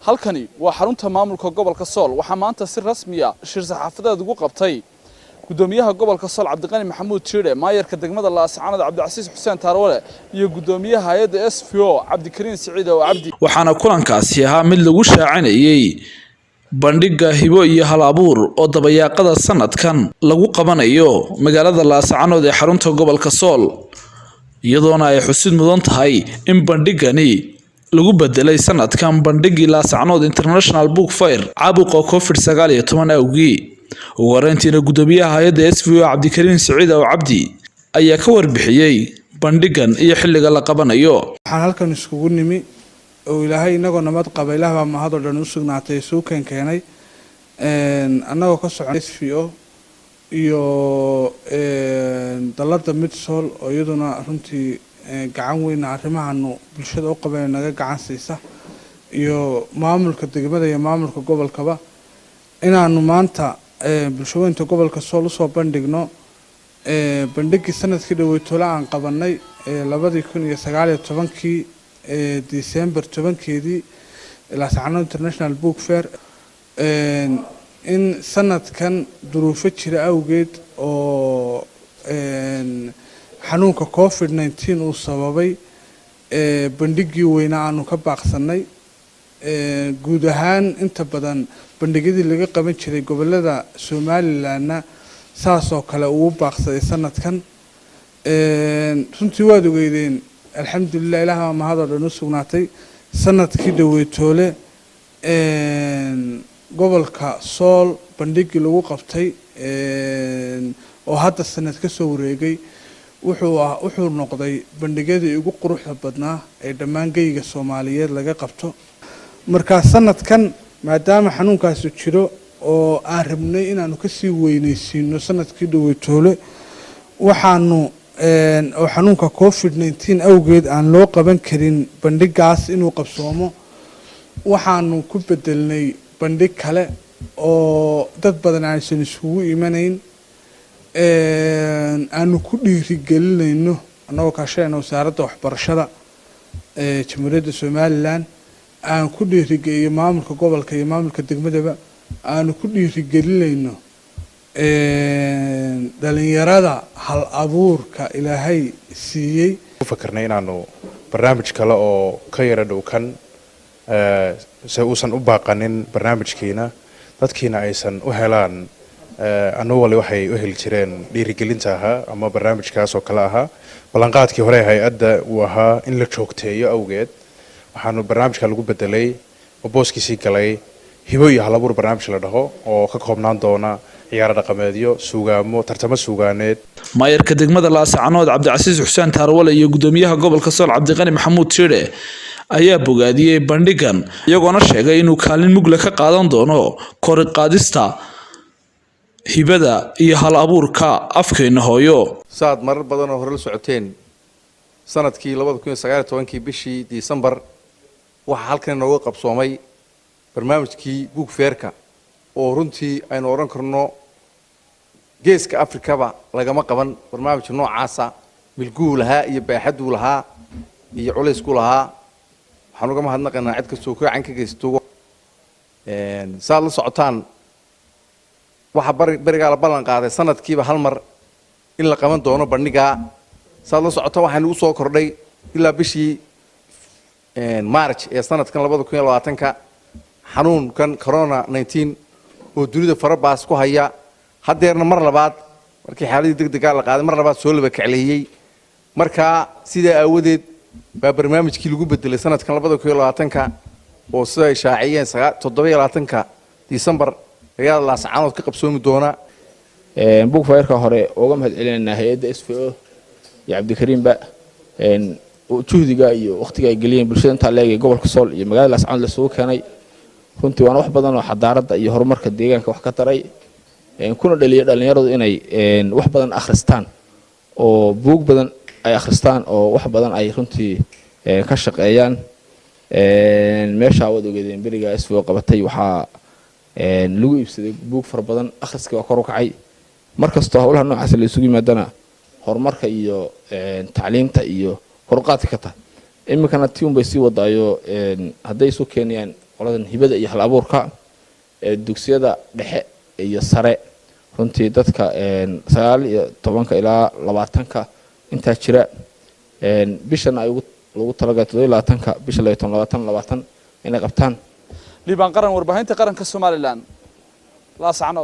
halkani waa xarunta maamulka gobolka Sool waxa maanta si rasmi ah shir saxaafadeed ugu qabtay gudoomiyaha gobolka Sool Cabdiqani Maxamuud Jiire maayarka degmada Laascaanood Cabdicasiis Xuseen Taarwale iyo gudoomiyaha hay'adda SFO Cabdikariin Siciid oo Cabdi waxaana kulankaasi ahaa mid lagu shaacinayay bandhiga hibo iyo hal abuur oo dabayaaqada sanadkan lagu qabanayo magaalada Laascaanood ee xarunta gobolka Sool iyadoona ay xusid mudan tahay in bandhigani lagu bedelay sanadkan bandhigii Laascaanood International Book Fair caabuqa COVID-19 awgii ugu horeyntiina gudoomiyaha hay'adda SFO Cabdikariin Siciid oo Cabdi ayaa ka warbixiyay bandhigan iyo xilliga la qabanayo waxaan halkan iskugu nimi oo ilaahay inagoo nabad qaba ilaah ma hado dhan u sugnaatay suukan keenay annagoo ka socon SFO iyo dalada Midsool oo iyaduna runtii gacan weyn arrimahan bulshada u qabay naga gacan siisa iyo maamulka degmada iyo maamulka gobolkaba inaanu maanta bulshooyinka gobolka Sool soo bandhigno bandhigii sanadkii dhaweeytoola aan qabanay 2019 December 10keedii Laascaanood International Book Fair in sanadkan duruufo jira awgeed oo xanuunka COVID-19 uu sababay bandhigii weynaa aanu ka baaqsanay guud ahaan inta badan bandhigyadii laga qaban jiray gobolada Somaliland saas oo kale uu baaqsaday sanadkan runtii waad ogeydeen alxamdulillah ilaaha ma hado dhan u sugnaatay sanadkii dhaweeytoole gobolka Sool bandhigii lagu qabtay oo hadda sanad ka soo wareegay wuxuu noqday bandhigyadii ugu quruxda badnaa ee dhammaan geyga Soomaaliyeed laga qabto marka sanadkan maadaama xanuunkaas jiro oo aan rabnay inaanu ka sii weynaysiino sanadkii dhaweeytoole waxaanu oo xanuunka COVID-19 awgeed aan loo qaban karin bandhigaas inuu qabsoomo waxaanu ku bedelnay bandhig kale oo dad badan aysan isugu imanayn aanu ku dhiirigelinayno annagoo ka shaqeynaa wasaaradda waxbarashada Jamhuuriyadda Somaliland aan ku dhiirigeliyay maamulka gobolka iyo maamulka degmadaba aanu ku dhiirigelinayno dhalinyarada hal abuurka ilaahay siiyay fakarnay inaanu barnaamij kale oo ka yara dhow kan uusan u baaqanin barnaamijkiina dadkiina aysan u helaan annually waxay u heli jireen dhiirigelinta ahaa ama barnaamijkaas oo kale ahaa ballanqaadkii hore hay'adda uu ahaa in la joogteeyo awgeed waxaanu barnaamijka lagu bedelay oo booskiisii galay hibo iyo hal abuur barnaamij la dhaho oo ka koobnaan doona ciyaar dhaqameedyo suugaamo tartamo suugaaneed maayarka degmada Laascaanood Cabdicasiis Xuseen Taarwale iyo gudoomiyaha gobolka Sool Cabdiqani Maxamuud Jiire ayaa bogaadiyay bandhigan iyagoona sheegay inuu kaalin mug leh ka qaadan doono kor u qaadista hibada iyo hal abuurka afkeena hooyo saad marar badan oo hore la socoteen sanadkii 2019 bishii December waxa halkan nooga qabsoomay barnaamijkii Book Fair-ka oo runtii aynu oran karno geeska Afrikaba lagama qaban barnaamij noocaasa milguu lahaa iyo baaxaduu lahaa iyo culays ku lahaa waxaan uga mahadnaqaynaa cid kastoo ka gacan ka geysto saad la socotaan waxa bariga la ballan qaaday sanadkiiba hal mar in la qaban doono bandhiga saad la socotaan waxaan u soo kordhay ilaa bishii March ee sanadkan 2020ka xanuunkan corona-19 oo dunida farabaas ku haya hadeerna mar labaad markii xaaladii degdeg ah la qaaday mar labaad soo laba kacleeyay marka sida aawadeed baa barnaamijkii lagu bedelay sanadkan 2020ka oo sida ay shaaciyeen 27ka December ayaa Laascaanood ka qabsoomi doona Book Fair-ka hore uga mahad celinayna hay'adda SFO iyo Cabdikariin ba juhdiga iyo waqtiga ay galiyeen bulshada inta leeyahay gobolka Sool iyo magaalada Laascaanood la soo keenay runtii waan wax badan oo xadaarada iyo horumarka deegaanka wax ka taray kuna dhaliyo dhalinyaradu inay wax badan akhristaan oo buug badan ay akhristaan oo wax badan ay runtii ka shaqeeyaan meesha wada ogeedeen bariga SFO qabatay waxa lagu iibsaday buug far badan akhriska waa kor u kacay markasta hawlaha noocaas la isugu yimaadana horumarka iyo tacliinta iyo korqaadka ka tahay imikana tiim bay sii wadaayo haday soo keenayaan qoladan hibada iyo hal abuurka dugsiyada dhexe iyo sare runtii dadka 19 ilaa 20 inta jira bishan ay ugu talagalay 27 bisha 20 inay qabtaan liibaan qaran warbaahinta qaranka Soomaaliland la sacnood